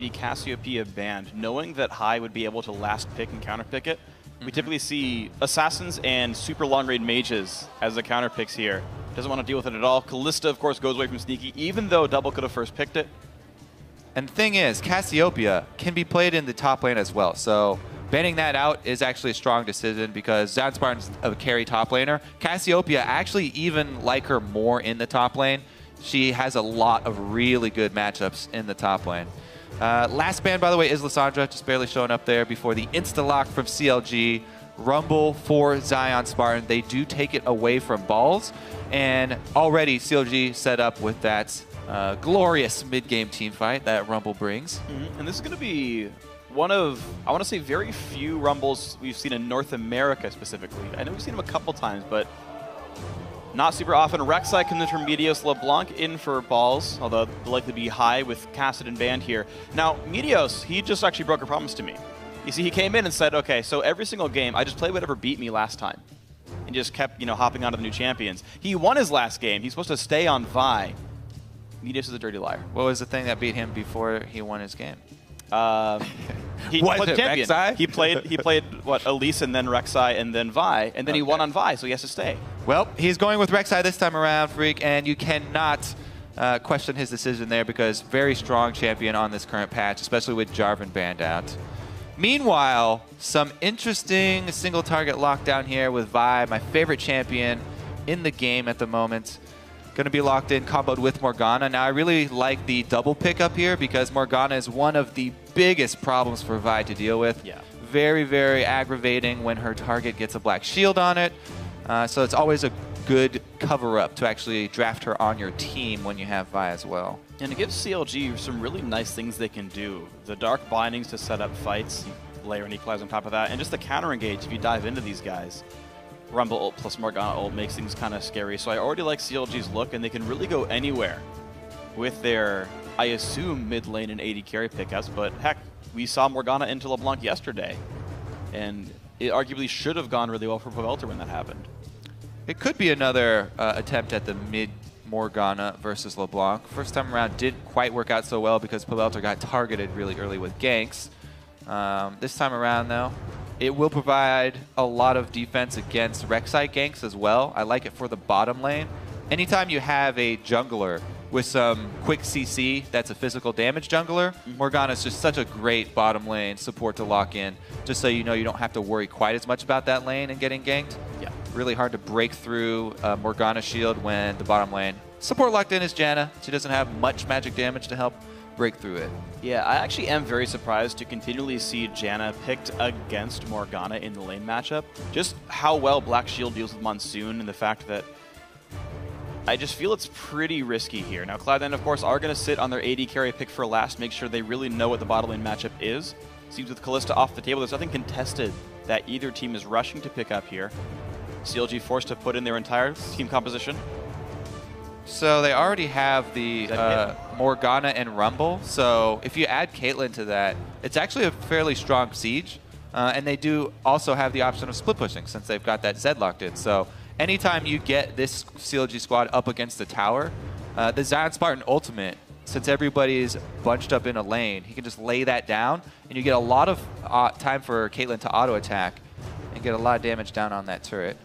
the Cassiopeia banned, knowing that High would be able to last pick and counter pick it, we typically see Assassins and super long-range mages as the counter picks here. Doesn't want to deal with it at all. Kalista, of course, goes away from Sneaky, even though Double could have first picked it. And the thing is, Cassiopeia can be played in the top lane as well. So banning that out is actually a strong decision because ZionSpartan's a carry top laner. Cassiopeia, actually even like her more in the top lane. She has a lot of really good matchups in the top lane. Last ban, by the way, is Lissandra, just barely showing up there before the insta-lock from CLG. Rumble for ZionSpartan. They do take it away from balls. And already CLG set up with that glorious mid-game team fight that Rumble brings. And this is going to be one of, I want to say, very few Rumbles we've seen in North America specifically. I know we've seen them a couple times, but not super often. Rek'Sai comes in from Meteos, LeBlanc in for balls, although they'll likely be High with Cassid and Band here. Now, Meteos, he just actually broke a promise to me. You see, he came in and said, okay, so every single game, I just play whatever beat me last time. And just kept, hopping onto the new champions. He won his last game. He's supposed to stay on Vi. Meteos is a dirty liar. What was the thing that beat him before he won his game? He played champion. Rek'Sai? He played what, Elise and then Rek'Sai and then Vi, and then he won on Vi, so he has to stay. Well, he's going with Rek'Sai this time around, Phreak, and you cannot question his decision there because very strong champion on this current patch, especially with Jarvan banned out. Meanwhile, some interesting single target lockdown here with Vi, my favorite champion in the game at the moment. Going to be locked in, comboed with Morgana. Now, I really like the double pickup here because Morgana is one of the biggest problems for Vi to deal with. Yeah. Very, very aggravating when her target gets a black shield on it. So it's always a good cover-up to actually draft her on your team when you have Vi as well. And it gives CLG some really nice things they can do. The Dark Bindings to set up fights, layer and equalize on top of that, and just the counter engage if you dive into these guys. Rumble ult plus Morgana ult makes things kind of scary. So I already like CLG's look, and they can really go anywhere with their, I assume, mid lane and AD carry pickups. But heck, we saw Morgana into LeBlanc yesterday, and it arguably should have gone really well for Pvelter when that happened. It could be another attempt at the mid Morgana versus LeBlanc. First time around didn't quite work out so well because Pvelter got targeted really early with ganks. This time around, though, it will provide a lot of defense against Rek'Sai ganks as well. I like it for the bottom lane. Anytime you have a jungler with some quick CC that's a physical damage jungler, Morgana is just such a great bottom lane support to lock in, just so you know you don't have to worry quite as much about that lane and getting ganked. Yeah. Really hard to break through Morgana shield when the bottom lane support locked in is Janna. She doesn't have much magic damage to help break through it. Yeah, I actually am very surprised to continually see Janna picked against Morgana in the lane matchup. Just how well Black Shield deals with Monsoon and the fact that I just feel it's pretty risky here. Now, Cloud9, of course, are going to sit on their AD carry pick for last, make sure they really know what the bottom lane matchup is. Seems with Kalista off the table, there's nothing contested that either team is rushing to pick up here. CLG forced to put in their entire team composition. So they already have the Morgana and Rumble. So if you add Caitlyn to that, it's actually a fairly strong siege. And they do also have the option of split pushing since they've got that Zed locked in. So anytime you get this CLG squad up against the tower, the ZionSpartan ultimate, since everybody's bunched up in a lane, he can just lay that down, and you get a lot of time for Caitlyn to auto attack and get a lot of damage down on that turret.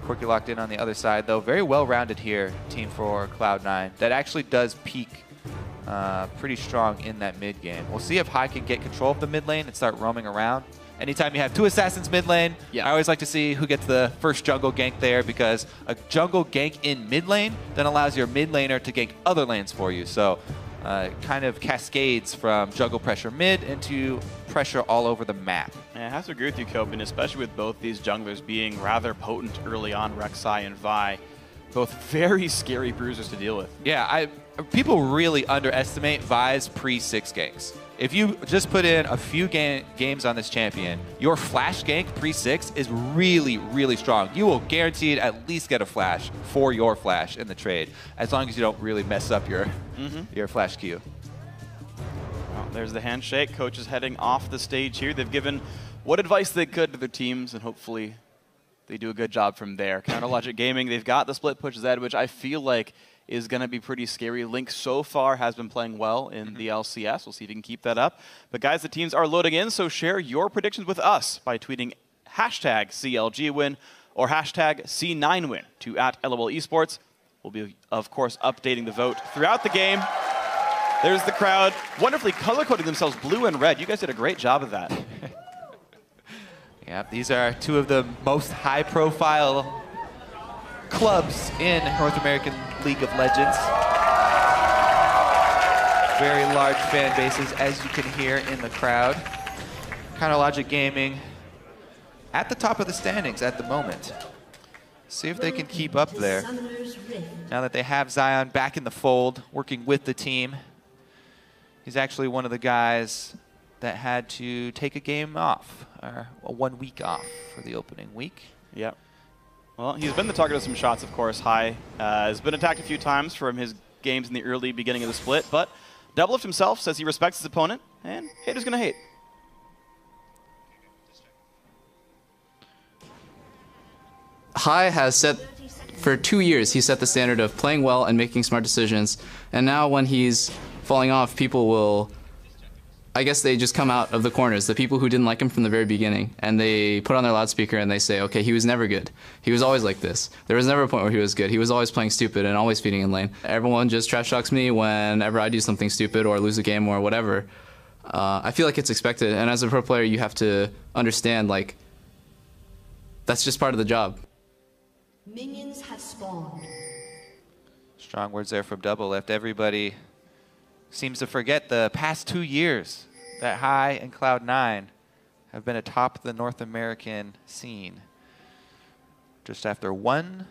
Corki locked in on the other side, though. Very well-rounded here, team for Cloud9. That actually does peak pretty strong in that mid game. We'll see if High can get control of the mid lane and start roaming around. Anytime you have two assassins mid lane, I always like to see who gets the first jungle gank there because a jungle gank in mid lane then allows your mid laner to gank other lanes for you. So kind of cascades from jungle pressure mid into pressure all over the map. And I have to agree with you, Copen, especially with both these junglers being rather potent early on, Rek'Sai and Vi. Both very scary bruisers to deal with. Yeah, people really underestimate Vi's pre-6 ganks. If you just put in a few games on this champion, your flash gank pre-6 is really, really strong. You will guaranteed at least get a flash for your flash in the trade, as long as you don't really mess up your flash queue. Well, there's the handshake. Coach is heading off the stage here. They've given what advice they could to their teams, and hopefully they do a good job from there. Counter Logic Gaming, they've got the split push Zed, which I feel like is going to be pretty scary. Link so far has been playing well in the LCS. We'll see if he can keep that up. But guys, the teams are loading in, so share your predictions with us by tweeting hashtag CLG win or hashtag C9 win to @LOL Esports. We'll be, of course, updating the vote throughout the game. There's the crowd, wonderfully color-coding themselves blue and red. You guys did a great job of that. Yeah, these are two of the most high-profile clubs in North American League of Legends. Very large fan bases, as you can hear in the crowd. CounterLogic Gaming at the top of the standings at the moment. See if they can keep up there. Now that they have Zion back in the fold, working with the team. He's actually one of the guys that had to take a game off, or 1 week off for the opening week. Yep. Well, he's been the target of some shots, of course. High has been attacked a few times from his games in the early beginning of the split, but Doublelift himself says he respects his opponent, and haters gonna hate. High has set, for 2 years, he set the standard of playing well and making smart decisions, and now when he's falling off, people will, I guess they just come out of the corners, the people who didn't like him from the very beginning, and they put on their loudspeaker and they say, okay, he was never good. He was always like this. There was never a point where he was good. He was always playing stupid and always feeding in lane. Everyone just trash talks me whenever I do something stupid or lose a game or whatever. I feel like it's expected, and as a pro player, you have to understand, like, that's just part of the job. Minions have spawned. Strong words there from Doublelift. Everybody seems to forget the past 2 years that High and Cloud9 have been atop the North American scene just after one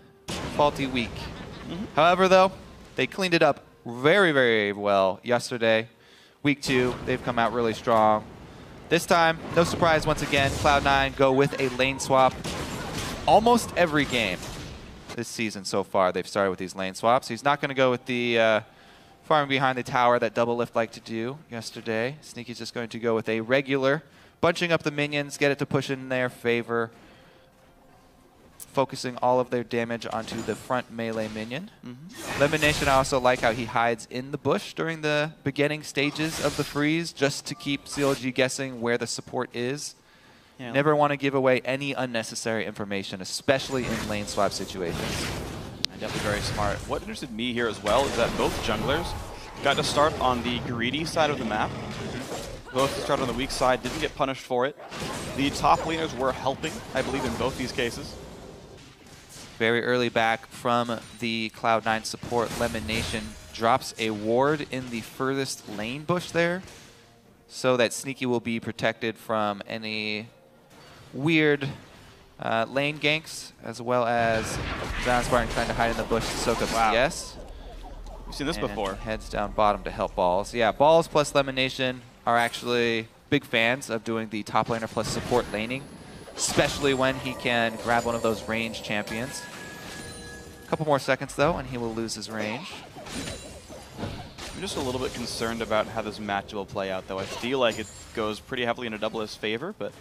faulty week. However, though, they cleaned it up very, very well yesterday. Week 2, they've come out really strong. This time, no surprise once again, Cloud9 go with a lane swap almost every game this season so far. They've started with these lane swaps. He's not going to go with the farming behind the tower that Doublelift liked to do yesterday. Sneaky's just going to go with a regular, bunching up the minions, get it to push in their favor, focusing all of their damage onto the front melee minion. LemonNation, I also like how he hides in the bush during the beginning stages of the freeze, just to keep CLG guessing where the support is. Yeah. Never want to give away any unnecessary information, especially in lane swap situations. Definitely very smart. What interested me here as well is that both junglers got to start on the greedy side of the map. Both started on the weak side, didn't get punished for it. The top laners were helping, I believe, in both these cases. Very early back from the Cloud9 support, LemonNation drops a ward in the furthest lane bush there, so that Sneaky will be protected from any weird lane ganks, as well as ZionSpartan trying to hide in the bush to soak up CS. We've seen this before. Heads down bottom to help Balls. Yeah, Balls plus LemonNation are actually big fans of doing the top laner plus support laning, especially when he can grab one of those range champions. A couple more seconds, though, and he will lose his range. I'm just a little bit concerned about how this match will play out, though. I feel like it goes pretty heavily into Doublelift's favor, but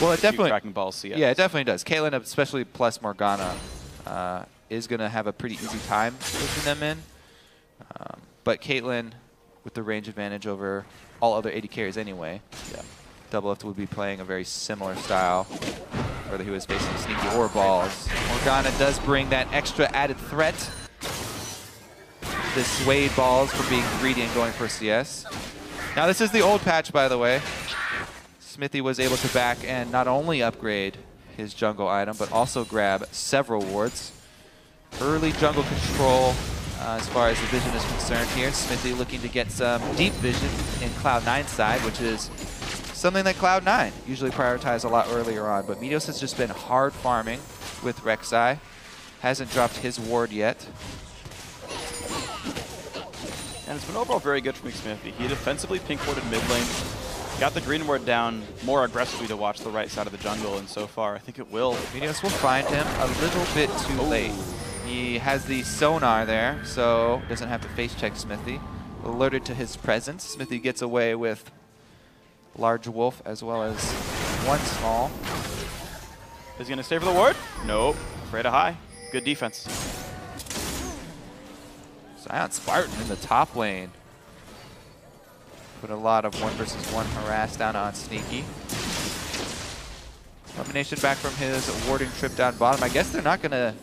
well, it definitely tracking Balls CS. Yeah, it definitely does. Caitlyn, especially plus Morgana, is going to have a pretty easy time pushing them in. But Caitlyn, with the range advantage over all other AD carries anyway, yeah, Doublelift would be playing a very similar style, whether he was facing Sneaky or Balls. Morgana does bring that extra added threat to dissuade Balls from being greedy and going for CS. Now, this is the old patch, by the way. Xmithie was able to back and not only upgrade his jungle item, but also grab several wards. Early jungle control as far as the vision is concerned here. Xmithie looking to get some deep vision in Cloud9's side, which is something that Cloud9 usually prioritize a lot earlier on. But Meteos has just been hard farming with Rek'Sai. Hasn't dropped his ward yet. And it's been overall very good from Xmithie. He defensively pink-warded mid lane. Got the green ward down more aggressively to watch the right side of the jungle, and so far I think it will. Meteos will find him a little bit too late. He has the sonar there, so doesn't have to face check Xmithie. Alerted to his presence. Xmithie gets away with large wolf as well as one small. Is he going to stay for the ward? Nope. Afraid of High. Good defense. ZionSpartan in the top lane. Put a lot of 1 versus 1 harass down on Sneaky. LemonNation back from his warding trip down bottom. I guess they're not going to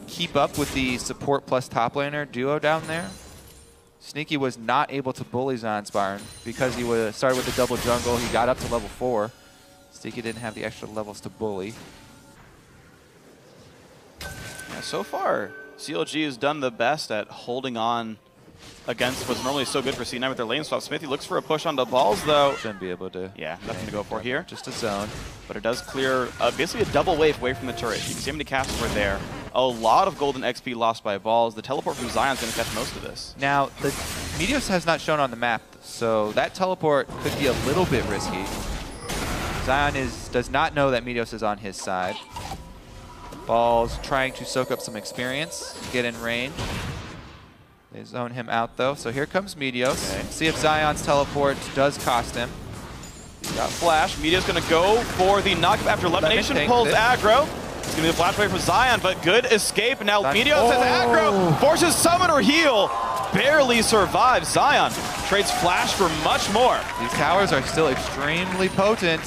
keep up with the support plus top laner duo down there. Sneaky was not able to bully ZionSpartan because he started with the double jungle. He got up to level 4. Sneaky didn't have the extra levels to bully. Yeah, so far, CLG has done the best at holding on against what's normally so good for C9 with their lane swap. Xmithie looks for a push onto balls, though. Shouldn't be able to. Yeah, nothing to go for here. Just a zone. But it does clear basically a double wave away from the turret. You can see how many casts were there. A lot of golden XP lost by balls. The teleport from Zion's going to catch most of this. Now, the Meteos has not shown on the map, so that teleport could be a little bit risky. Zion does not know that Meteos is on his side. Balls trying to soak up some experience, get in range. They zone him out though, so here comes Meteos. Okay. See if Zion's teleport does cost him. He's got flash. Meteos going to go for the knock after LemonNation pulls aggro. It's going to be a flash away from Zion, but good escape. Now Meteos has aggro, forces summon or heal. Barely survives. Zion trades flash for much more. These towers are still extremely potent.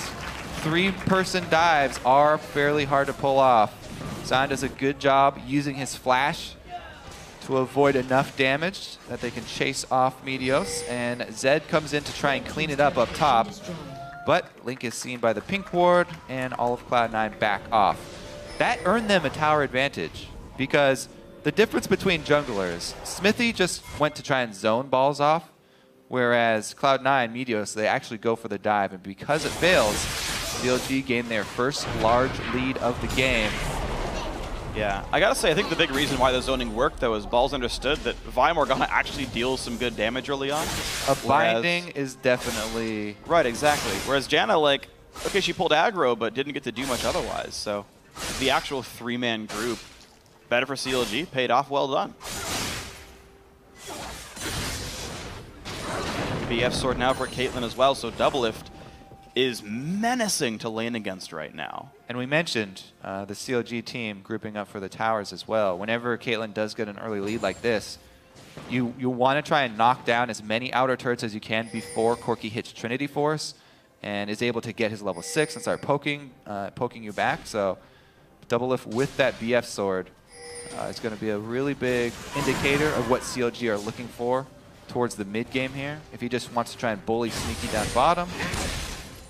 3-person dives are fairly hard to pull off. Zion does a good job using his flash to avoid enough damage that they can chase off Meteos, and Zed comes in to try and clean it up top, but Link is seen by the pink ward, and all of Cloud9 back off. That earned them a tower advantage, because the difference between junglers, Xmithie just went to try and zone balls off, whereas Cloud9, Meteos, they actually go for the dive, and because it fails, CLG gained their first large lead of the game. Yeah, I gotta say, I think the big reason why the zoning worked, though, is Balls understood that Vi Morgana actually deals some good damage early on. A binding is definitely... Right, exactly. Whereas Janna, like, okay, she pulled aggro, but didn't get to do much otherwise. So the actual 3-man group, better for CLG, paid off, well done. BF sword now for Caitlyn as well, so Doublelift is menacing to lane against right now. And we mentioned the CLG team grouping up for the towers as well. Whenever Caitlyn does get an early lead like this, you want to try and knock down as many outer turrets as you can before Corki hits Trinity Force and is able to get his level 6 and start poking you back. So Doublelift with that BF sword is going to be a really big indicator of what CLG are looking for towards the mid game here. If he just wants to try and bully Sneaky down bottom,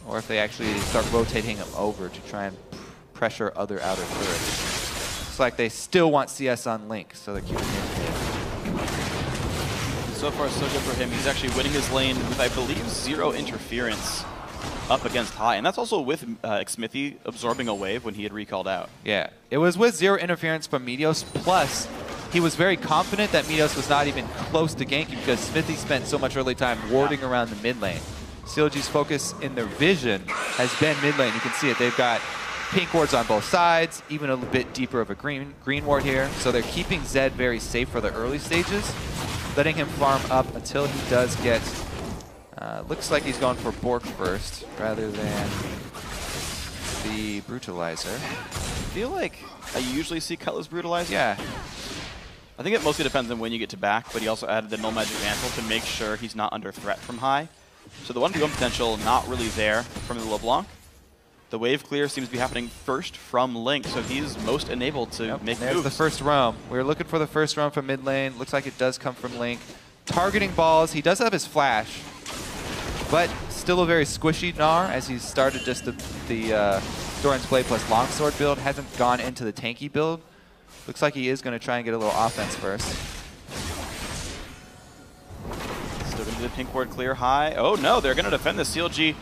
or if they actually start rotating him over to try and pressure other outer turrets. Looks like they still want CS on Link, so they're keeping him in. So far, so good for him. He's actually winning his lane with, I believe, 0 interference up against high. And that's also with Xmithie absorbing a wave when he had recalled out. Yeah, it was with 0 interference from Meteos, plus he was very confident that Meteos was not even close to ganking because Xmithie spent so much early time warding around the mid lane. CLG's focus in their vision has been mid lane. You can see it. They've got pink wards on both sides, even a little bit deeper of a green ward here. So they're keeping Zed very safe for the early stages, letting him farm up until he does get... looks like he's going for Bork first, rather than the Brutalizer. I feel like I usually see Cutlass Brutalizer. Yeah. I think it mostly depends on when you get to back, but he also added the Null Magic Mantle to make sure he's not under threat from high. So the 1v1 potential not really there from the LeBlanc. The wave clear seems to be happening first from Link, so he's most enabled to make there's moves. The first roam. We were looking for the first roam from mid lane. Looks like it does come from Link. Targeting balls. He does have his flash, but still a very squishy Gnar as he's started just the Doran's Blade plus Longsword build. Hasn't gone into the tanky build. Looks like he is going to try and get a little offense first. Still going to do the pink ward clear high. Oh no, they're going to defend the CLG.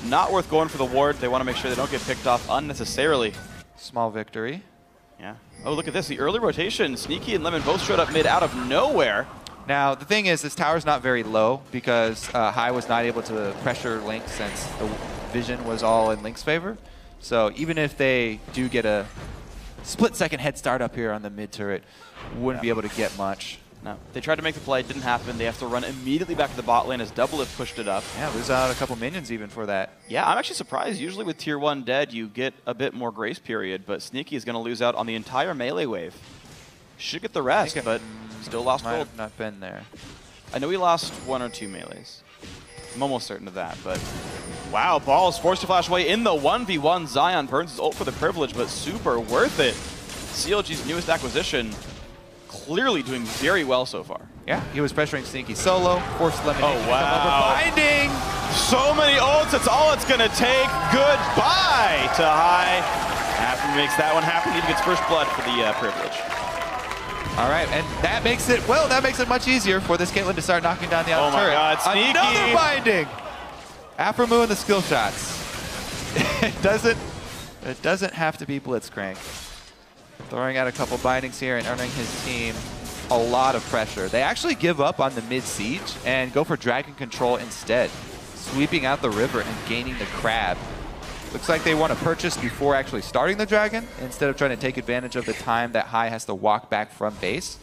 Not worth going for the ward. They want to make sure they don't get picked off unnecessarily. Small victory. Yeah. Oh, look at this. The early rotation. Sneaky and Lemon both showed up mid out of nowhere. Now, the thing is, this tower's not very low because High was not able to pressure Link since the vision was all in Link's favor. So even if they do get a split-second head start up here on the mid turret, wouldn't be able to get much. No. They tried to make the play. It didn't happen. They have to run immediately back to the bot lane as Doublelift pushed it up. Yeah, lose out a couple minions even for that. Yeah, I'm actually surprised. Usually with Tier 1 dead, you get a bit more grace period, but Sneaky is going to lose out on the entire melee wave. Should get the rest, but still lost might gold. have not been there. I know he lost 1 or 2 melees. I'm almost certain of that, but wow, Balls forced to flash away in the 1v1. Zion burns his ult for the privilege, but super worth it. CLG's newest acquisition, clearly doing very well so far. Yeah, he was pressuring Sneaky solo, forced LemonNation Oh, wow. to come over. Binding! So many ults, it's all it's gonna take. Goodbye to High. Aphromoo makes that one happen, even gets first blood for the privilege. All right, and that makes it, well, that makes it much easier for this Caitlyn to start knocking down the outer turret. Oh my god, Sneaky! Another binding! Aphromoo and the skill shots. it doesn't have to be Blitzcrank. Throwing out a couple bindings here and earning his team a lot of pressure. They actually give up on the mid-siege and go for dragon control instead, sweeping out the river and gaining the crab. Looks like they want to purchase before actually starting the dragon instead of trying to take advantage of the time that High has to walk back from base.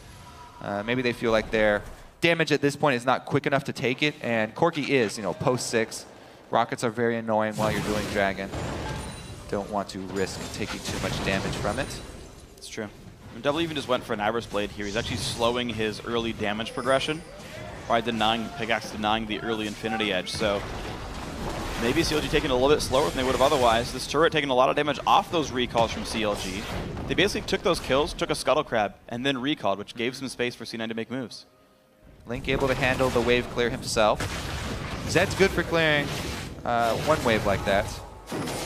Maybe they feel like their damage at this point is not quick enough to take it, and Corki is, you know, post 6. Rockets are very annoying while you're doing dragon. Don't want to risk taking too much damage from it. It's true. And Double even just went for an Average Blade here. He's actually slowing his early damage progression by denying Pickaxe, denying the early Infinity Edge. So maybe CLG taking it a little bit slower than they would have otherwise. This turret taking a lot of damage off those recalls from CLG. They basically took those kills, took a Scuttle Crab, and then recalled, which gave some space for C9 to make moves. Link able to handle the wave clear himself. Zed's good for clearing one wave like that,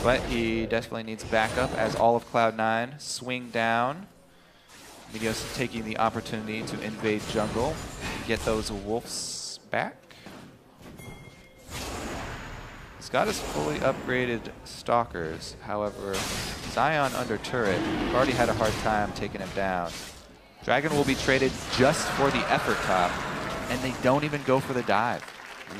but he definitely needs backup as all of Cloud9 swing down. Meteos taking the opportunity to invade jungle, get those wolves back. He's got his fully upgraded Stalkers, however, Zion under turret already had a hard time taking him down. Dragon will be traded just for the effort top, and they don't even go for the dive.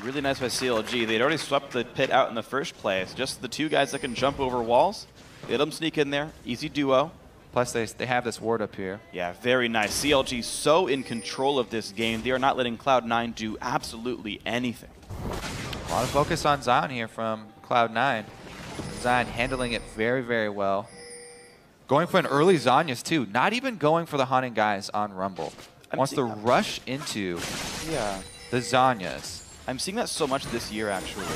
Really nice by CLG. They'd already swept the pit out in the first place. Just the 2 guys that can jump over walls. They let them sneak in there. Easy duo. Plus, they have this ward up here. Yeah, very nice. CLG so in control of this game. They are not letting Cloud9 do absolutely anything. A lot of focus on Zion here from Cloud9. Zion handling it very, very well. Going for an early Zhonya's too. Not even going for the Haunting guys on Rumble. Wants to rush into the Zhonya's. I'm seeing that so much this year, actually.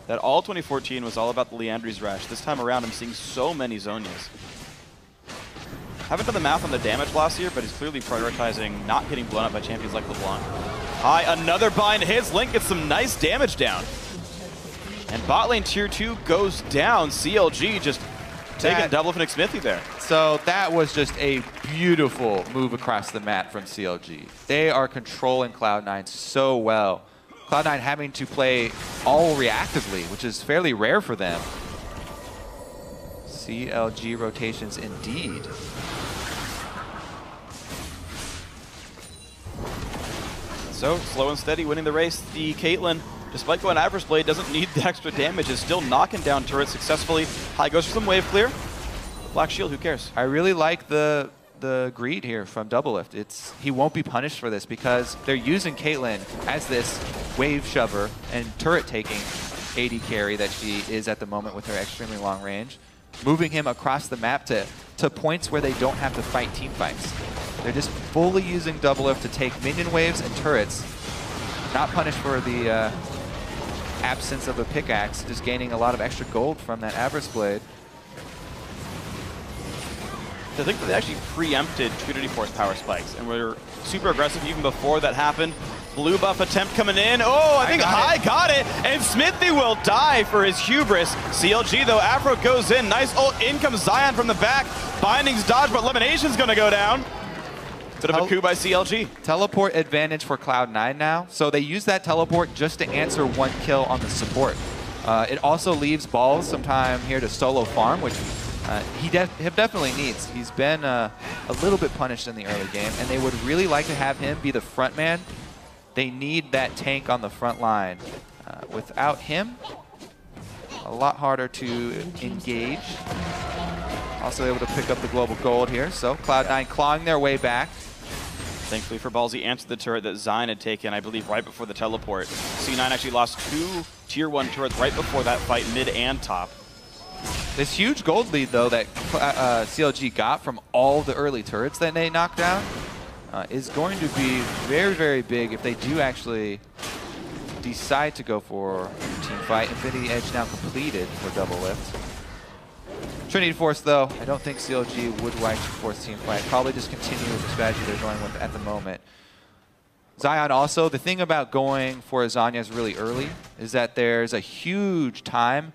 That all 2014 was all about the Leandry's rush. This time around, I'm seeing so many Zhonyas. Haven't done the math on the damage last year, but he's clearly prioritizing not getting blown up by champions like LeBlanc. High, another bind hits. Link gets some nice damage down. And bot lane tier 2 goes down. CLG just taking Doublelift and Xmithie there. So that was just a beautiful move across the map from CLG. They are controlling Cloud9 so well. Cloud9 having to play all reactively, which is fairly rare for them. CLG rotations indeed. So, slow and steady winning the race. The Caitlyn, despite going Average Blade, doesn't need the extra damage, is still knocking down turrets successfully. High goes for some wave clear. Black Shield, who cares? I really like the greed here from Doublelift. He won't be punished for this because they're using Caitlyn as this wave shover and turret taking AD carry that she is at the moment with her extremely long range, moving him across the map to points where they don't have to fight team fights. They're just fully using Doublelift to take minion waves and turrets, not punished for the absence of a pickaxe, just gaining a lot of extra gold from that Average Blade. I think that they actually preempted Trinity Force power spikes and were super aggressive even before that happened. Blue buff attempt coming in. Oh, I think High got it. And Xmithie will die for his hubris. CLG, though, Afro goes in. Nice ult. In comes Zion from the back. Binding's dodge, but LemonNation's going to go down. Bit of a coup by CLG. Teleport advantage for Cloud9 now. So they use that teleport just to answer 1 kill on the support. It also leaves Balls some time here to solo farm, which he definitely needs. He's been a little bit punished in the early game, and they would really like to have him be the front man. They need that tank on the front line. Without him, a lot harder to engage. Also able to pick up the global gold here. So Cloud9 clawing their way back. Thankfully for Balls, he answered the turret that Zion had taken, I believe, right before the teleport. C9 actually lost 2 tier 1 turrets right before that fight, mid and top. This huge gold lead, though, that CLG got from all the early turrets that they knocked down is going to be very, very big if they do actually decide to go for team fight. Xmithie Edge now completed for Doublelift. Trinity Force, though, I don't think CLG would like to force team fight. Probably just continue with the strategy they're going with at the moment. Zion also, the thing about going for Zhonya's really early is that there's a huge time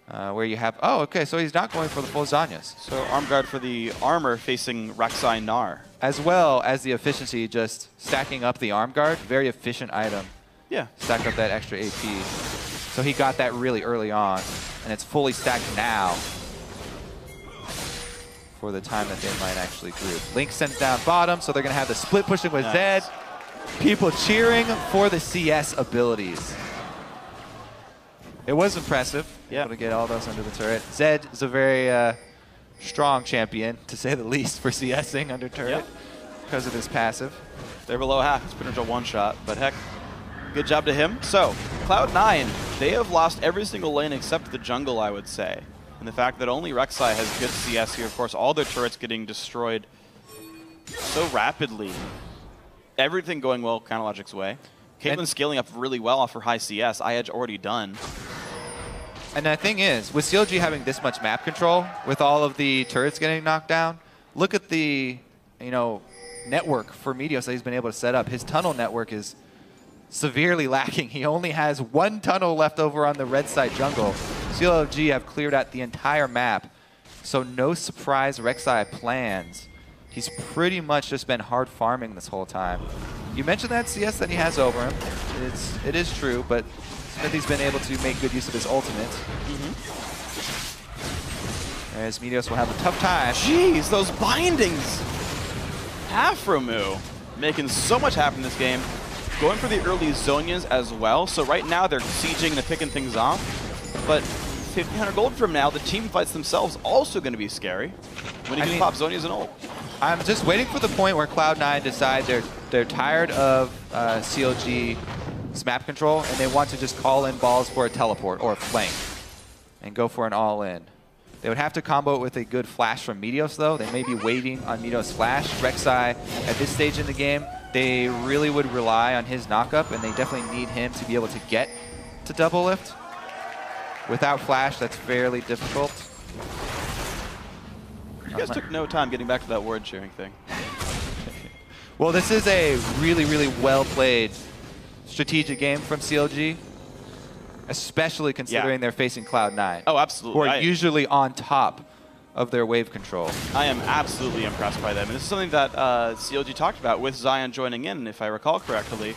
where you have, oh, okay, so he's not going for the full Zhonya's. So arm guard for the armor facing Rek'Sai Gnar. As well as the efficiency, just stacking up the arm guard. Very efficient item. Yeah. Stack up that extra AP. So he got that really early on, and it's fully stacked now for the time that they might actually group. Link sends down bottom, so they're going to have the split pushing with Zed. People cheering for the CS abilities. It was impressive. Yeah. Able to get all those under the turret. Zed is a very strong champion, to say the least, for CSing under turret because of his passive. They're below half. It's been a one-shot, but heck, good job to him. So, Cloud9, they have lost every single lane except the jungle, I would say. And the fact that only Rek'Sai has good CS here, of course, all their turrets getting destroyed so rapidly. Everything going well Counterlogic's way. Caitlyn scaling up really well off her high CS. iEdge already done. And the thing is, with CLG having this much map control, with all of the turrets getting knocked down, look at the network for Meteos that he's been able to set up. His tunnel network is severely lacking. He only has one tunnel left over on the red side jungle. CLG have cleared out the entire map, so no surprise Rek'Sai plans. He's pretty much just been hard farming this whole time. You mentioned that CS that he has over him. It is true, but Xmithie's been able to make good use of his ultimate. As Meteos will have a tough time. Jeez, those bindings! Aphromoo making so much happen in this game. Going for the early Zhonya's as well. So right now they're sieging and they're picking things off. But 1,500 gold from now, the team fights themselves also going to be scary. When you can pop Zhonya's and ult. I'm just waiting for the point where Cloud9 decide they're tired of CLG's map control and they want to just call in balls for a teleport or a flank and go for an all-in. They would have to combo it with a good flash from Meteos, though. They may be waiting on Meteos' flash. Rek'Sai, at this stage in the game, they really would rely on his knockup, and they definitely need him to be able to get to Doublelift. Without flash, that's fairly difficult. You guys took no time getting back to that word sharing thing. Well, this is a really, really well-played strategic game from CLG, especially considering they're facing Cloud9. Oh, absolutely. Who are usually on top of their wave control. I am absolutely impressed by them. And this is something that CLG talked about with Zion joining in, if I recall correctly.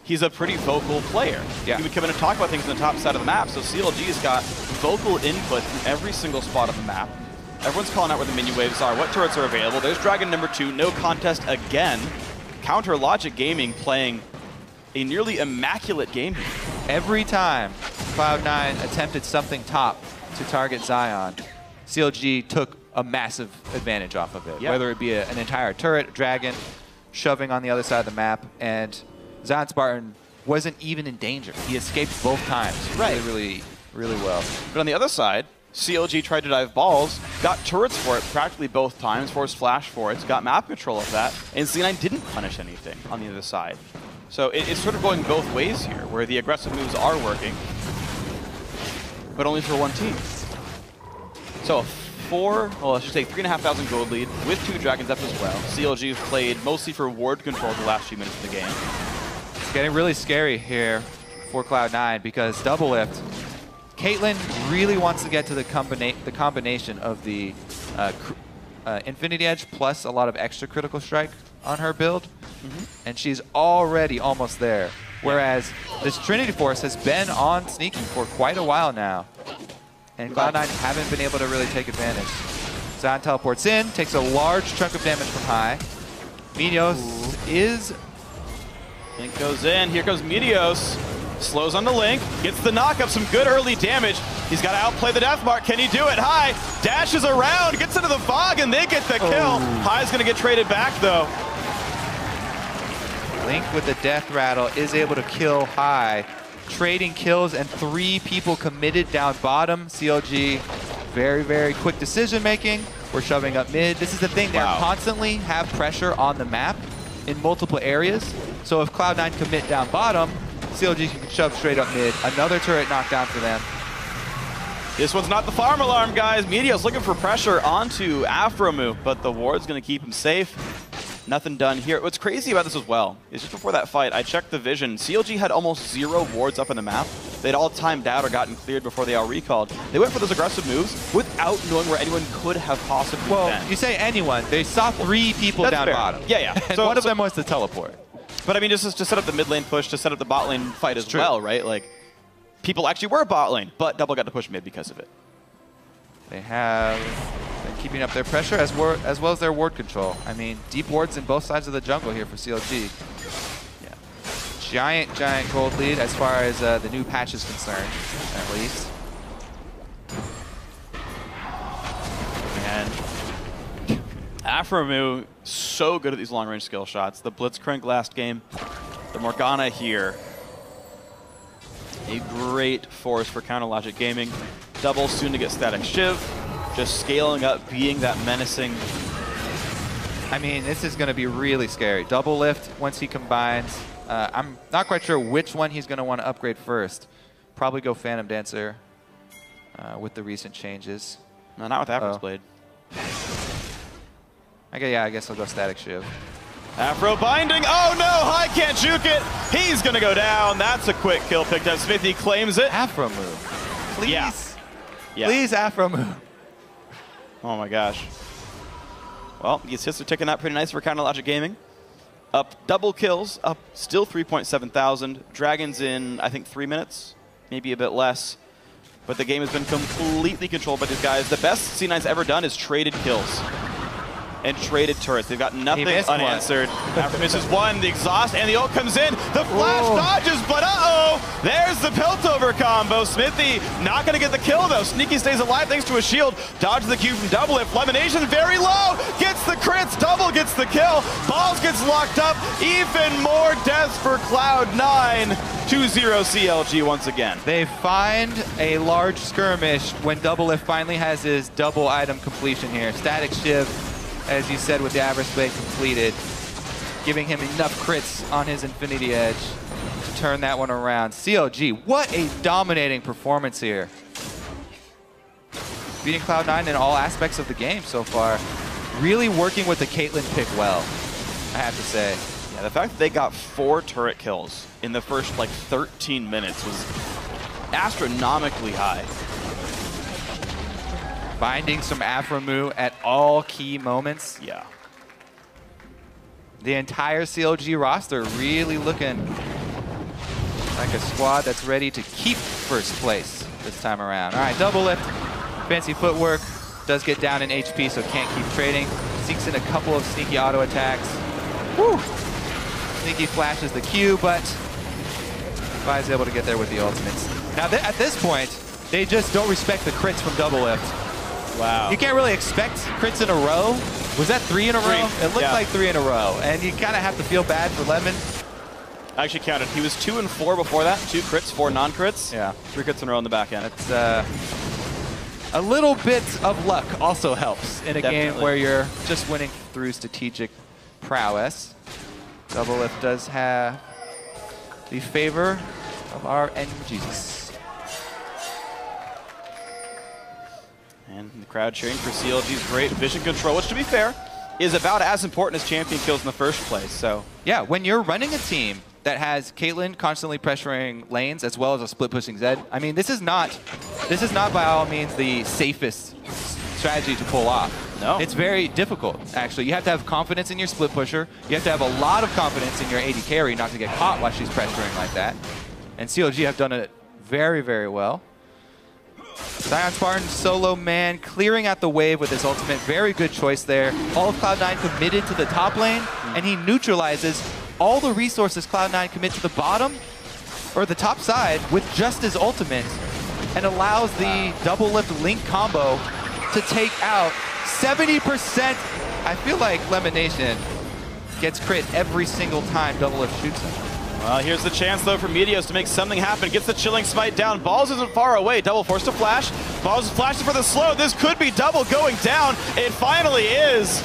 He's a pretty vocal player. Yeah. He would come in and talk about things on the top side of the map. So CLG's got vocal input from every single spot of the map. Everyone's calling out where the minion waves are, what turrets are available. There's Dragon number 2, no contest again. CounterLogic Gaming playing a nearly immaculate game here. Every time Cloud9 attempted something top to target Zion, CLG took a massive advantage off of it. Yep. Whether it be an entire turret, dragon, shoving on the other side of the map, and ZionSpartan wasn't even in danger. He escaped both times really well. But on the other side, CLG tried to dive balls, got turrets for it practically both times, forced flash for it, got map control of that, and C9 didn't punish anything on the other side. So it's sort of going both ways here, where the aggressive moves are working, but only for one team. So I should say 3,500 gold lead with 2 dragons up as well. CLG played mostly for ward control the last few minutes of the game. It's getting really scary here for Cloud9 because Doublelift, Caitlyn really wants to get to the combination of the Infinity Edge plus a lot of extra critical strike on her build, and she's already almost there. Whereas this Trinity Force has been on sneaking for quite a while now, and Cloud9 haven't been able to really take advantage. Zion teleports in, takes a large chunk of damage from high. Meteos is... Link goes in, here comes Meteos. Slows on the Link, gets the knock-up, some good early damage. He's got to outplay the death mark. Can he do it? High dashes around, gets into the fog, and they get the kill. High's going to get traded back, though. Link with the death rattle is able to kill High. Trading kills and 3 people committed down bottom. CLG Very, very quick decision making. We're shoving up mid. This is the thing, they constantly have pressure on the map in multiple areas. So if Cloud9 commit down bottom, CLG can shove straight up mid. Another turret knockdown for them. This one's not the farm alarm, guys. Meteos looking for pressure onto Aphromoo, but the ward's going to keep him safe. Nothing done here. What's crazy about this as well is just before that fight, I checked the vision. CLG had almost 0 wards up in the map. They'd all timed out or gotten cleared before they all recalled. They went for those aggressive moves without knowing where anyone could have possibly been. You say anyone. They saw 3 people down bottom. Yeah. And one of them was the teleport. But I mean, just to set up the mid lane push, to set up the bot lane fight as well, right? Like, people actually were bot lane, but Double got to push mid because of it. They have been keeping up their pressure as well as their ward control. I mean, deep wards in both sides of the jungle here for CLG. Yeah. Giant gold lead as far as the new patch is concerned, at least. And Aphromoo, so good at these long-range skill shots. The Blitzcrank last game, the Morgana here. A great force for Counter Logic Gaming. Double soon to get Static Shiv. Just scaling up, being that menacing. I mean, this is going to be really scary. Doublelift, once he combines. I'm not quite sure which one he's going to want to upgrade first. Probably go Phantom Dancer with the recent changes. No, not with Aphro's Blade. I guess I'll go Static Shiv. Aphro binding. Oh no, High can't juke it. He's going to go down. That's a quick kill picked up. Xmithie claims it. Aphromoo. Please. Yeah. Please, Aphromoo. Oh my gosh. Well, these hits are ticking out pretty nice for Counter Logic Gaming. Up double kills, up still 3.7 thousand. Dragons in, I think, 3 minutes, maybe a bit less. But the game has been completely controlled by these guys. The best C9's ever done is traded kills and traded turrets. They've got nothing unanswered. After misses one, the exhaust and the ult comes in. The flash dodges, but there's the Piltover combo. Xmithie not gonna get the kill though. Sneaky stays alive thanks to a shield. Dodges the Q from Doublelift. LemonNation very low, gets the crits, Double gets the kill. Balls gets locked up. Even more deaths for Cloud9. 2-0 CLG once again. They find a large skirmish when Doublelift finally has his double item completion here. Static Shiv, as you said, with the Average Blade completed, giving him enough crits on his Infinity Edge to turn that one around. CLG, what a dominating performance here. Beating Cloud9 in all aspects of the game so far. Really working with the Caitlyn pick well, I have to say. Yeah, the fact that they got 4 turret kills in the first, 13 minutes was astronomically high. Binding some Aphromoo at all key moments. Yeah. The entire CLG roster really looking like a squad that's ready to keep first place this time around. All right, Doublelift, fancy footwork, does get down in HP, so can't keep trading. Seeks in a couple of sneaky auto attacks. Woo! Sneaky flashes the Q, but Vi's able to get there with the ultimates. Now, at this point, they just don't respect the crits from Doublelift. Wow. You can't really expect crits in a row. Was that 3 in a row? It looked like 3 in a row. And you kind of have to feel bad for Lemon. I actually counted. He was 2 and 4 before that. 2 crits, 4 non-crits. Yeah. 3 crits in a row in the back end. That's a little bit of luck also helps in a game where you're just winning through strategic prowess. Doublelift does have the favor of our end Jesus. And the crowd cheering for CLG's great vision control, which, to be fair, is about as important as champion kills in the first place. So yeah, when you're running a team that has Caitlyn constantly pressuring lanes as well as a split pushing Zed, I mean, this is not by all means the safest strategy to pull off. No. It's very difficult, actually. You have to have confidence in your split pusher. You have to have a lot of confidence in your AD carry not to get caught while she's pressuring like that. And CLG have done it very, very well. ZionSpartan solo man clearing out the wave with his ultimate. Very good choice there. All of Cloud9 committed to the top lane, and he neutralizes all the resources Cloud9 commit to the bottom or the top side with just his ultimate, and allows the Doublelift Link combo to take out 70%. I feel like LemonNation gets crit every single time Doublelift shoots him. Well, here's the chance, though, for Meteos to make something happen. Gets the Chilling Smite down. Balls isn't far away. Double forced to flash. Balls is flashing for the slow. This could be Double going down. It finally is.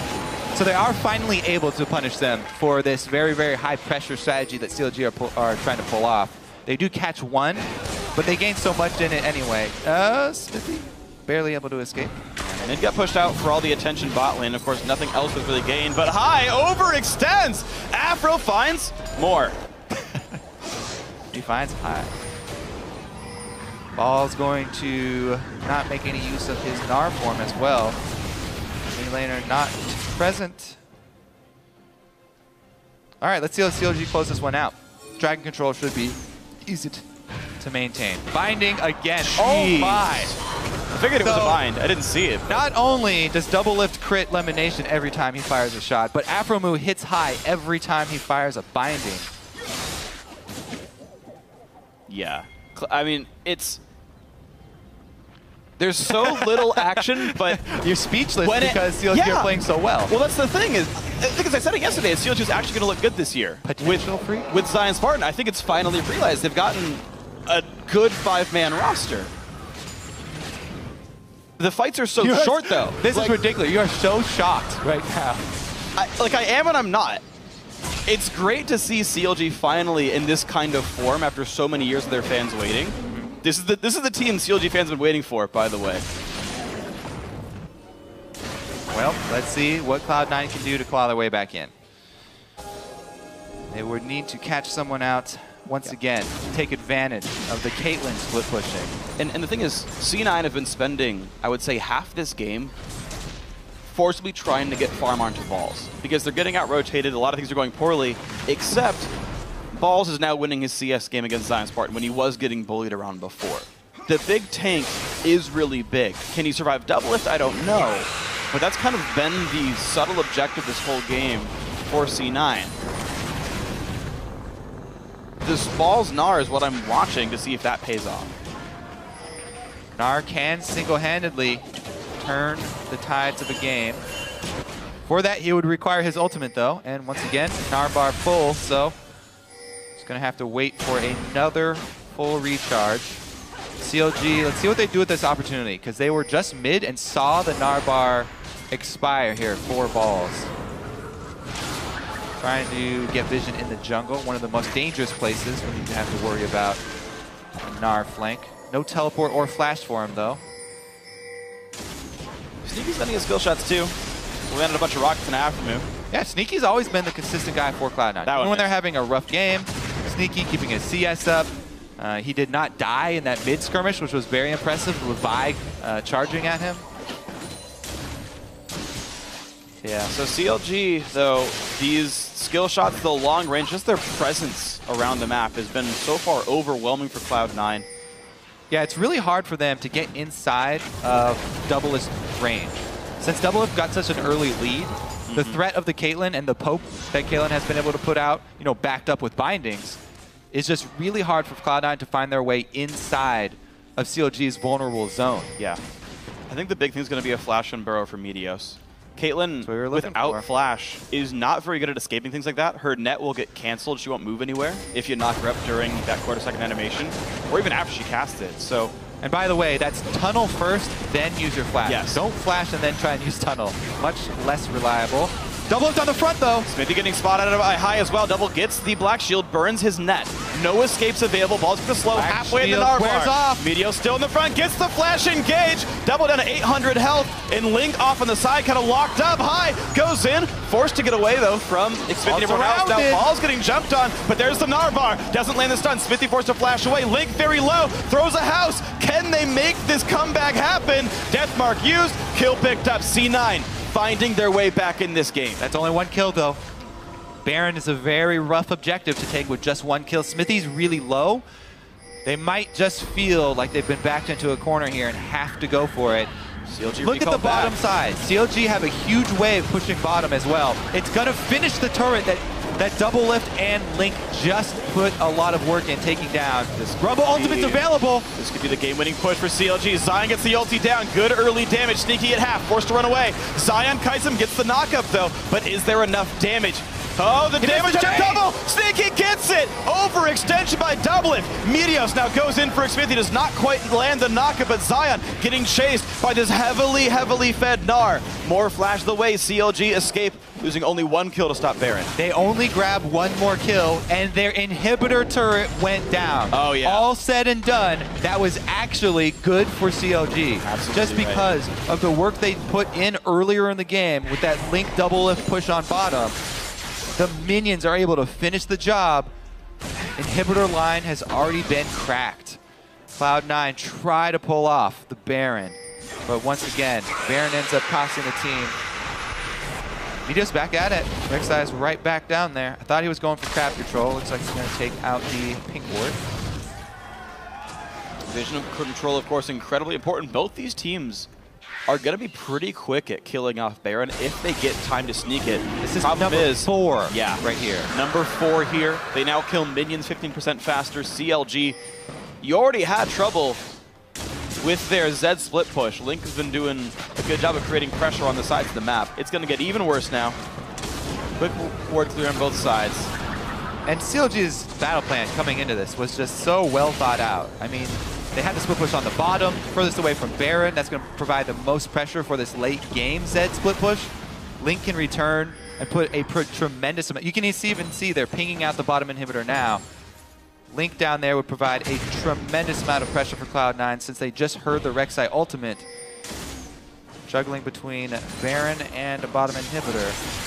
So they are finally able to punish them for this very, very high-pressure strategy that CLG are trying to pull off. They do catch one, but they gain so much in it anyway. Xmithie barely able to escape. And it got pushed out for all the attention bot lane. Of course, nothing else was really gained, but High overextends. Aphro finds more. He finds High. Ball's going to not make any use of his Gnar form as well. Mid laner not present. All right, let's see how CLG close this one out. Dragon control should be easy to maintain. Binding again. Jeez. Oh my. I figured it was a bind. I didn't see it. Not only does Doublelift crit LemonNation every time he fires a shot, but Aphromoo hits High every time he fires a binding. Yeah. I mean, there's so little action, but you're speechless because CLG are playing so well. Well, that's the thing is, because I said it yesterday, CLG is actually going to look good this year. Potential Phreak? With ZionSpartan. I think it's finally realized they've gotten a good 5-man roster. The fights are so short, though. This is ridiculous. You are so shocked right now. I am and I'm not. It's great to see CLG finally in this kind of form after so many years of their fans waiting. This is the team CLG fans have been waiting for, by the way. Well, let's see what Cloud9 can do to claw their way back in. They would need to catch someone out once again, take advantage of the Caitlyn split pushing. And the thing is, C9 have been spending, I would say, half this game forcibly trying to get farm onto Balls because they're getting out-rotated. A lot of things are going poorly, except Balls is now winning his CS game against ZionSpartan when he was getting bullied around before. The big tank is really big. Can he survive Doublelift? I don't know. But that's kind of been the subtle objective this whole game for C9. This Balls Gnar is what I'm watching to see if that pays off. Gnar can single-handedly turn the tides of a game. For that, he would require his ultimate, though. And once again, Gnar bar full, so he's going to have to wait for another full recharge. CLG, let's see what they do with this opportunity, because they were just mid and saw the Gnar bar expire here at 4 balls. Trying to get vision in the jungle, one of the most dangerous places when you have to worry about a Gnar flank. No teleport or flash for him, though. Sneaky's sending his skill shots, too. We landed a bunch of rockets in Aphromoo. Yeah, Sneaky's always been the consistent guy for Cloud9. Even when they're having a rough game, Sneaky keeping his CS up. He did not die in that mid skirmish, which was very impressive with Vi charging at him. Yeah, so CLG, though, these skill shots, the long range, just their presence around the map has been so far overwhelming for Cloud9. Yeah, it's really hard for them to get inside of Doublelift's range. Since Doublelift got such an early lead, the threat of the Caitlyn and the poke that Caitlyn has been able to put out, you know, backed up with bindings, is just really hard for Cloud9 to find their way inside of CLG's vulnerable zone. Yeah. I think the big thing is going to be a flash and burrow for Meteos. Caitlyn, without flash, is not very good at escaping things like that. Her net will get canceled. She won't move anywhere if you knock her up during that quarter-second animation, or even after she casts it. So, and by the way, that's tunnel first, then use your flash. Yes. Don't flash and then try and use tunnel. Much less reliable. Doublelift on the front, though. Xmithie getting spotted out of High as well. Double gets the black shield, burns his net. No escapes available. Balls with the slow, black halfway in the Gnar bar. Meteos still in the front, gets the flash engage. Double down to 800 health, and Link off on the side, kind of locked up. High goes in, forced to get away, though, from Xmithie. Everyone else now. Ball's getting jumped on, but there's the Gnar bar. Doesn't land the stun. Xmithie forced to flash away. Link very low, throws a house. Can they make this comeback happen? Deathmark used, kill picked up. C9 finding their way back in this game. That's only 1 kill, though. Baron is a very rough objective to take with just 1 kill. Xmithie's really low. They might just feel like they've been backed into a corner here and have to go for it. CLG look at the bottom side. CLG have a huge wave pushing bottom as well. It's going to finish the turret that Doublelift and Link just put a lot of work in taking down. Rumble ultimate's available. This could be the game-winning push for CLG. Zion gets the ulti down. Good early damage. Sneaky at half. Forced to run away. Zion kites him, gets the knock-up, though. But is there enough damage? Oh, the damage on double! Sneaky gets it! Overextension by Doublelift. Meteos now goes in for Xmithie, does not quite land the knockup, but Zion getting chased by this heavily fed Gnar. More flash the way, CLG escape, losing only 1 kill to stop Baron. They only grab 1 more kill, and their inhibitor turret went down. Oh, yeah. All said and done, that was actually good for CLG. Absolutely just because of the work they put in earlier in the game with that Link Doublelift push on bottom. The minions are able to finish the job. Inhibitor line has already been cracked. Cloud9 try to pull off the Baron, but once again, Baron ends up costing the team. Meteos back at it. Rek'Sai is right back down there. I thought he was going for crab control. Looks like he's going to take out the pink ward. Vision of control, of course, incredibly important. Both these teams are going to be pretty quick at killing off Baron if they get time to sneak it. This is number 4 right here. Number 4 here. They now kill minions 15% faster. CLG, you already had trouble with their Zed split push. Link has been doing a good job of creating pressure on the sides of the map. It's going to get even worse now. Quick ward clear on both sides. And CLG's battle plan coming into this was just so well thought out. I mean, they had the split push on the bottom, furthest away from Baron. That's going to provide the most pressure for this late game Zed split push. Link can return and put a tremendous amount. You can even see they're pinging out the bottom inhibitor now. Link down there would provide a tremendous amount of pressure for Cloud9 since they just heard the Rek'Sai ultimate. Juggling between Baron and a bottom inhibitor.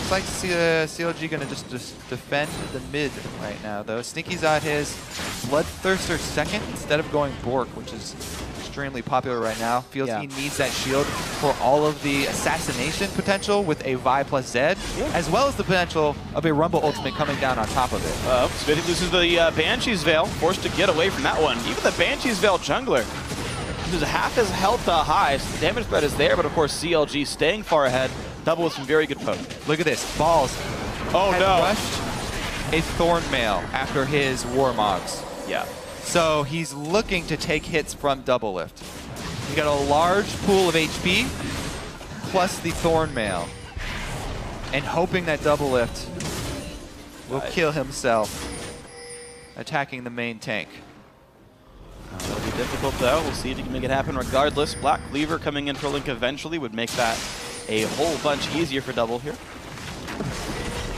Looks like CLG going to just defend the mid right now, though. Sneaky's at his Bloodthirster second instead of going Bork, which is extremely popular right now. Feels he needs that shield for all of the assassination potential with a Vi plus Zed, as well as the potential of a Rumble ultimate coming down on top of it. Xmithie loses the Banshee's Veil, forced to get away from that one. Even the Banshee's Veil jungler loses half his health high, so the damage threat is there, but of course CLG staying far ahead. Double with some very good poke. Look at this. Balls. Oh, no. Rushed a Thornmail after his Warmogs. Yeah. So he's looking to take hits from Doublelift. He got a large pool of HP plus the Thornmail, and hoping that Doublelift will kill himself attacking the main tank. That'll be difficult, though. We'll see if he can make it happen regardless. Black Cleaver coming in for Link eventually would make that a whole bunch easier for Double here.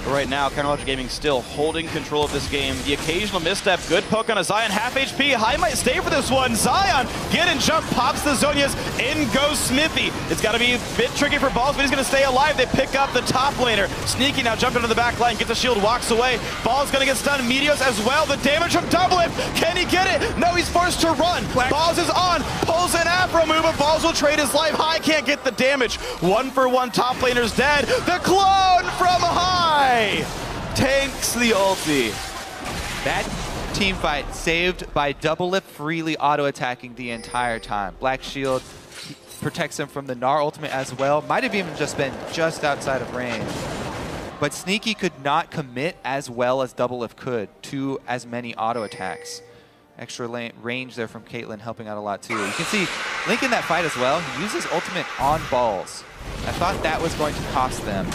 But right now, CLG Gaming still holding control of this game. The occasional misstep, good poke on a Zion, half HP. High might stay for this one. Zion, get and jump, pops the Zonias, in goes Xmithie. It's got to be a bit tricky for Balls, but he's going to stay alive. They pick up the top laner. Sneaky now jumped into the back line, gets a shield, walks away. Balls going to get stunned. Meteos as well. The damage from Doublelift. Can he get it? No, he's forced to run. Balls is on, pulls in Aphromoo, but Balls will trade his life. High can't get the damage. 1-for-1 top laner's dead. The clone from High tanks the ulti. That team fight saved by Doublelift freely auto-attacking the entire time. Black Shield protects him from the Gnar ultimate as well. Might have even just been just outside of range. But Sneaky could not commit as well as Doublelift could to as many auto-attacks. Extra range there from Caitlyn helping out a lot too. You can see Link in that fight as well. He uses ultimate on Balls. I thought that was going to cost them.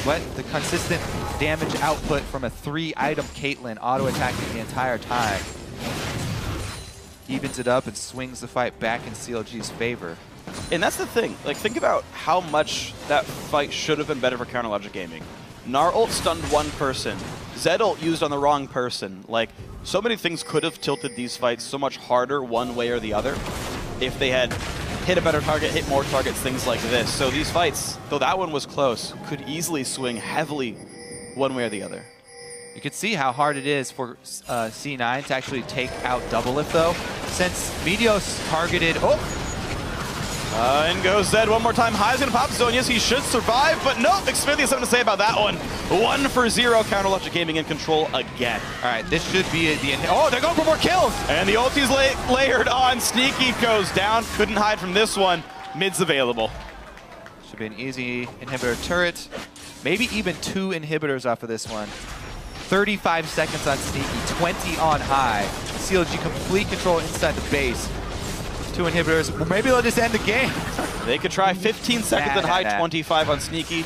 But the consistent damage output from a 3-item Caitlyn auto-attacking the entire time evens it up and swings the fight back in CLG's favor. And that's the thing. Like, think about how much that fight should have been better for CLG Gaming. Gnar ult stunned one person. Zed ult used on the wrong person. Like, so many things could have tilted these fights so much harder one way or the other if they had hit a better target, hit more targets, things like this. So these fights, though that one was close, could easily swing heavily one way or the other. You can see how hard it is for C9 to actually take out Doublelift, though, since Meteos targeted... In goes Zed one more time. High's going to pop Zonias. He should survive, but nope. Xmithie has something to say about that one. 1-for-0. CLG Gaming in control again. All right, this should be the... Oh, they're going for more kills! And the ulti's layered on. Sneaky goes down. Couldn't hide from this one. Mid's available. Should be an easy inhibitor turret. Maybe even 2 inhibitors off of this one. 35 seconds on Sneaky, 20 on High. CLG complete control inside the base. 2 inhibitors. Well, maybe they'll just end the game. They could try 15 seconds on High, 25 on Sneaky.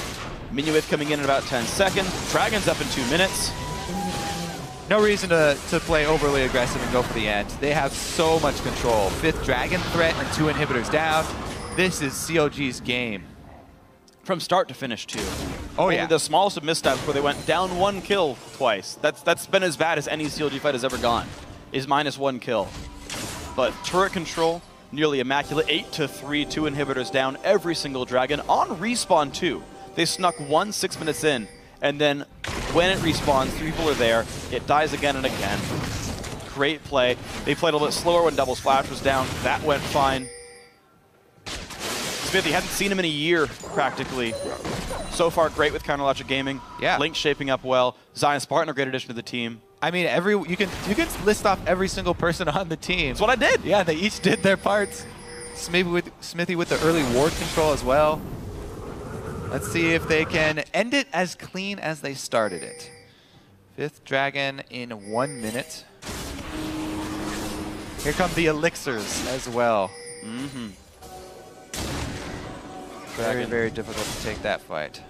Minuit coming in about 10 seconds. Dragon's up in 2 minutes. No reason to play overly aggressive and go for the end. They have so much control. 5th Dragon threat and 2 inhibitors down. This is CLG's game. From start to finish, too. Oh, Only yeah. the smallest of missteps where they went down 1 kill twice. That's been as bad as any CLG fight has ever gone, is -1 kill. But turret control, nearly immaculate. 8-3, 2 inhibitors down, every single Dragon. On respawn, too. They snuck 1 6 minutes in, and then when it respawns, 3 people are there. It dies again and again. Great play. They played a little bit slower when double splash was down. That went fine. Xmithie, hadn't seen him in a year, practically. So far, great with Counterlogic Gaming. Yeah. Link shaping up well. ZionSpartan, a great addition to the team. I mean, you can list off every single person on the team. That's what I did. Yeah, they each did their parts. Xmithie with the early ward control as well. Let's see if they can end it as clean as they started it. 5th Dragon in 1 minute. Here come the elixirs as well. Mm-hmm. Very, very difficult to take that fight.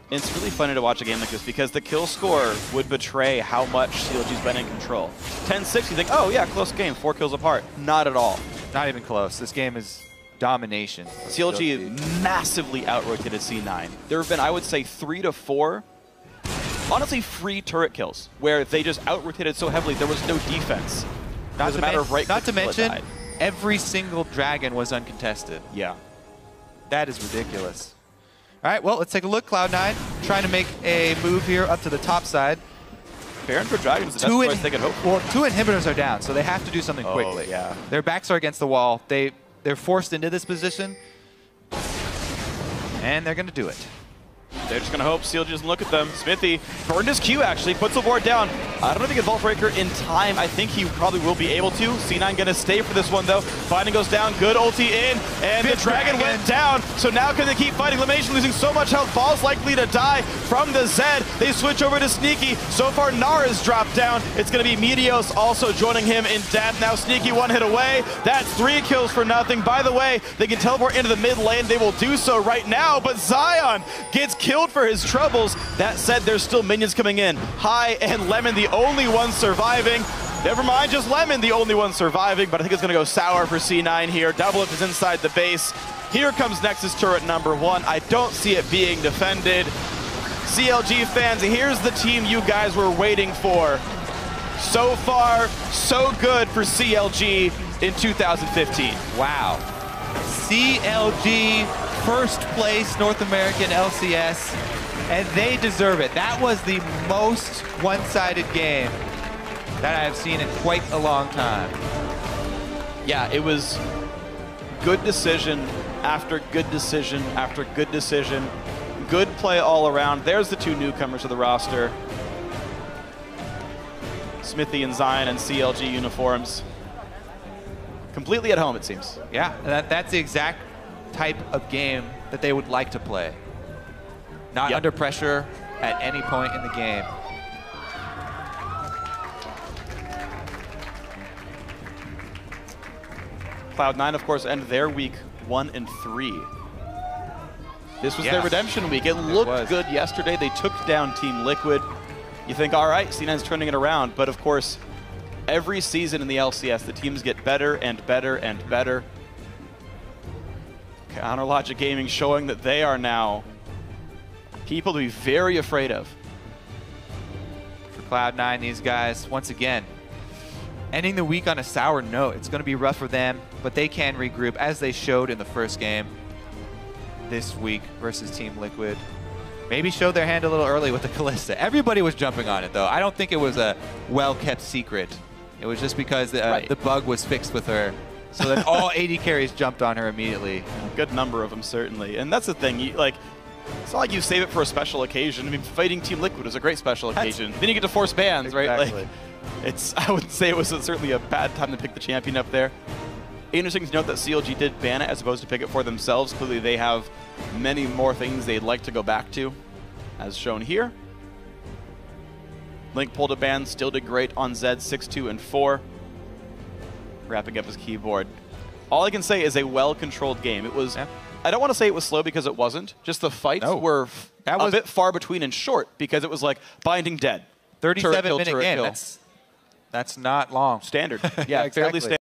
It's really funny to watch a game like this because the kill score would betray how much CLG's been in control. 10-6, you think, oh yeah, close game, 4 kills apart. Not at all. Not even close. This game is domination. CLG massively out-rotated C9. There have been, I would say, 3 to 4, honestly, free turret kills, where they just out-rotated so heavily there was no defense. It was a matter of Not to mention, every single Dragon was uncontested. Yeah. That is ridiculous. All right, well, let's take a look. Cloud9 trying to make a move here up to the top side. Baron for Dragons is the best choice they could hope for. Well, 2 inhibitors are down, so they have to do something quickly. Yeah. Their backs are against the wall. They're forced into this position, and they're going to do it. They're just going to hope CLG doesn't look at them. Xmithie burned his Q, actually, puts the ward down. I don't know if he can Vault Breaker in time. I think he probably will be able to. C9 going to stay for this one, though. Fighting goes down, good ulti in, and the Dragon went down. So now can they keep fighting? LemonNation losing so much health. Ball's likely to die from the Zed. They switch over to Sneaky. So far, Gnar has dropped down. It's going to be Meteos also joining him in death. Now Sneaky 1 hit away. That's 3 kills for nothing. By the way, they can teleport into the mid lane. They will do so right now, but Zion gets killed for his troubles. That said, there's still minions coming in. Hai and Lemon, the only ones surviving. Never mind, just Lemon, the only one surviving, but I think it's going to go sour for C9 here. Doublelift is inside the base. Here comes Nexus turret number 1. I don't see it being defended. CLG fans, here's the team you guys were waiting for. So far, so good for CLG in 2015. Wow. CLG, first place North American LCS, and they deserve it. That was the most one-sided game that I have seen in quite a long time. Yeah, it was good decision after good decision after good decision. Good play all around. There's the 2 newcomers to the roster. Xmithie and Zion and CLG uniforms. Completely at home, it seems. Yeah, that's the exact type of game that they would like to play. Not under pressure at any point in the game. Cloud9, of course, end their week 1-3. This was their redemption week. It looked good yesterday. They took down Team Liquid. You think, all right, C9's turning it around. But, of course, every season in the LCS, the teams get better and better and better. Counterlogic Gaming showing that they are now people to be very afraid of. For Cloud9, these guys, once again, ending the week on a sour note. It's going to be rough for them, but they can regroup, as they showed in the first game this week versus Team Liquid. Maybe showed their hand a little early with the Kalista. Everybody was jumping on it, though. I don't think it was a well-kept secret. It was just because the bug was fixed with her. So that all AD carries jumped on her immediately. A good number of them, certainly. And that's the thing. It's not like you save it for a special occasion. I mean, fighting Team Liquid is a great special occasion. Then you get to force bans, right? Like, I wouldn't say it was certainly a bad time to pick the champion up there. Interesting to note that CLG did ban it as opposed to pick it for themselves. Clearly, they have many more things they'd like to go back to, as shown here. Link pulled a ban, still did great on Zed 6-2 and 4. Wrapping up his keyboard. all I can say is a well-controlled game. It was. Yeah. I don't want to say it was slow because it wasn't. Just the fights were a bit far between and short because it was like binding dead. 37-minute game. That's not long. Standard. Yeah, fairly exactly. standard.